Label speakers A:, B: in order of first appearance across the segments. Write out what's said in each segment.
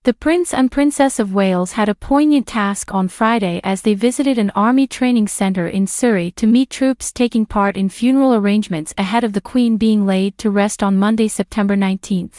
A: The Prince and Princess of Wales had a poignant task on Friday as they visited an army training centre in Surrey to meet troops taking part in funeral arrangements ahead of the Queen being laid to rest on Monday, September 19.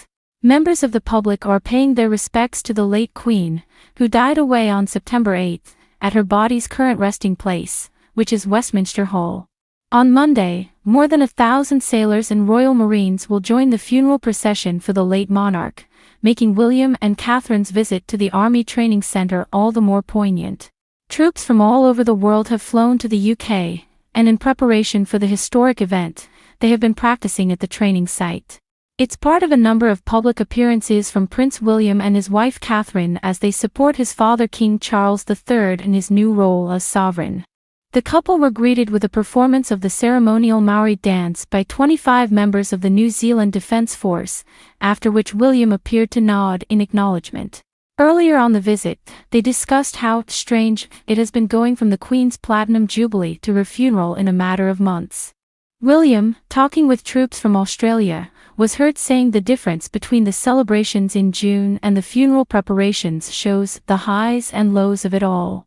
A: Members of the public are paying their respects to the late Queen, who died away on September 8, at her body's current resting place, which is Westminster Hall. On Monday, more than 1,000 sailors and Royal Marines will join the funeral procession for the late monarch, making William and Catherine's visit to the Army Training Centre all the more poignant. Troops from all over the world have flown to the UK, and in preparation for the historic event, they have been practicing at the training site. It's part of a number of public appearances from Prince William and his wife Catherine as they support his father King Charles III in his new role as sovereign. The couple were greeted with a performance of the ceremonial Maori dance by 25 members of the New Zealand Defence Force, after which William appeared to nod in acknowledgement. Earlier on the visit, they discussed how strange it has been going from the Queen's Platinum Jubilee to her funeral in a matter of months. William, talking with troops from Australia, was heard saying the difference between the celebrations in June and the funeral preparations shows the highs and lows of it all.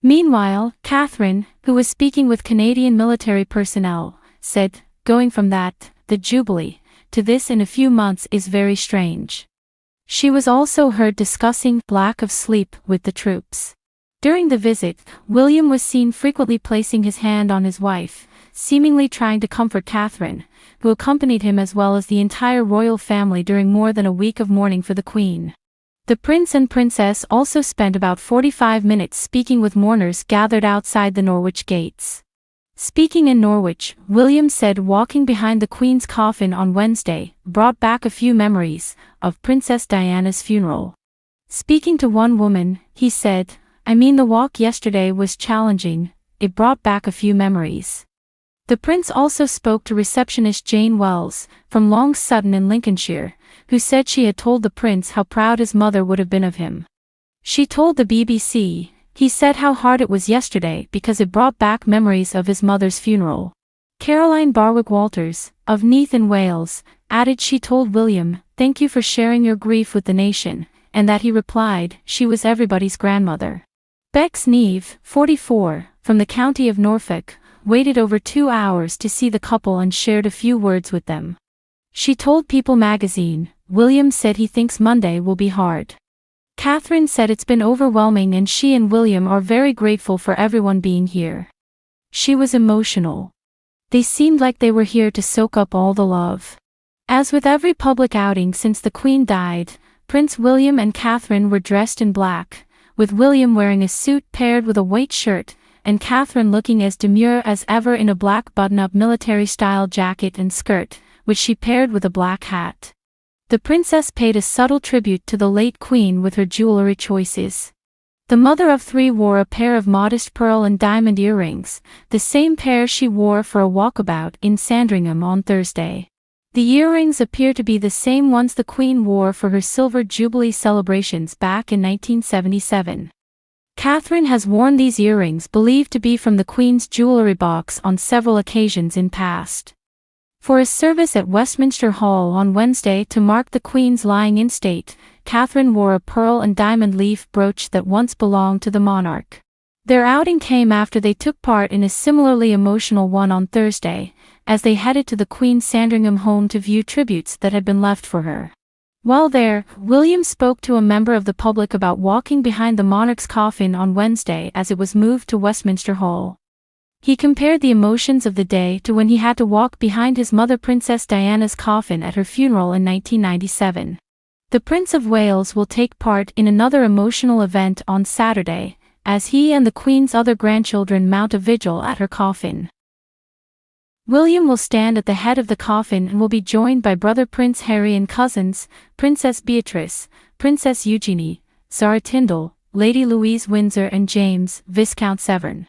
A: Meanwhile, Catherine, who was speaking with Canadian military personnel, said, "Going from that, the Jubilee, to this in a few months is very strange." She was also heard discussing lack of sleep with the troops. During the visit, William was seen frequently placing his hand on his wife, seemingly trying to comfort Catherine, who accompanied him as well as the entire royal family during more than a week of mourning for the Queen. The Prince and Princess also spent about 45 minutes speaking with mourners gathered outside the Norwich gates. Speaking in Norwich, William said walking behind the Queen's coffin on Wednesday brought back a few memories of Princess Diana's funeral. Speaking to one woman, he said, "I mean, the walk yesterday was challenging, it brought back a few memories." The Prince also spoke to receptionist Jane Wells, from Long Sutton in Lincolnshire, who said she had told the Prince how proud his mother would have been of him. She told the BBC, he said how hard it was yesterday because it brought back memories of his mother's funeral. Caroline Barwick-Walters, of Neath in Wales, added she told William, "Thank you for sharing your grief with the nation," and that he replied, "She was everybody's grandmother." Bex Neve, 44, from the county of Norfolk, waited over 2 hours to see the couple and shared a few words with them. She told People magazine, "William said he thinks Monday will be hard." Catherine said it's been overwhelming and she and William are very grateful for everyone being here. She was emotional. They seemed like they were here to soak up all the love. As with every public outing since the Queen died, Prince William and Catherine were dressed in black, with William wearing a suit paired with a white shirt, and Catherine looking as demure as ever in a black button-up military-style jacket and skirt, which she paired with a black hat. The princess paid a subtle tribute to the late Queen with her jewelry choices. The mother of three wore a pair of modest pearl and diamond earrings, the same pair she wore for a walkabout in Sandringham on Thursday. The earrings appear to be the same ones the Queen wore for her Silver Jubilee celebrations back in 1977. Catherine has worn these earrings believed to be from the Queen's jewelry box on several occasions in past. For a service at Westminster Hall on Wednesday to mark the Queen's lying-in state, Catherine wore a pearl and diamond leaf brooch that once belonged to the monarch. Their outing came after they took part in a similarly emotional one on Thursday, as they headed to the Queen's Sandringham home to view tributes that had been left for her. While there, William spoke to a member of the public about walking behind the monarch's coffin on Wednesday as it was moved to Westminster Hall. He compared the emotions of the day to when he had to walk behind his mother Princess Diana's coffin at her funeral in 1997. The Prince of Wales will take part in another emotional event on Saturday, as he and the Queen's other grandchildren mount a vigil at her coffin. William will stand at the head of the coffin and will be joined by brother Prince Harry and cousins, Princess Beatrice, Princess Eugenie, Zara Tyndall, Lady Louise Windsor and James, Viscount Severn.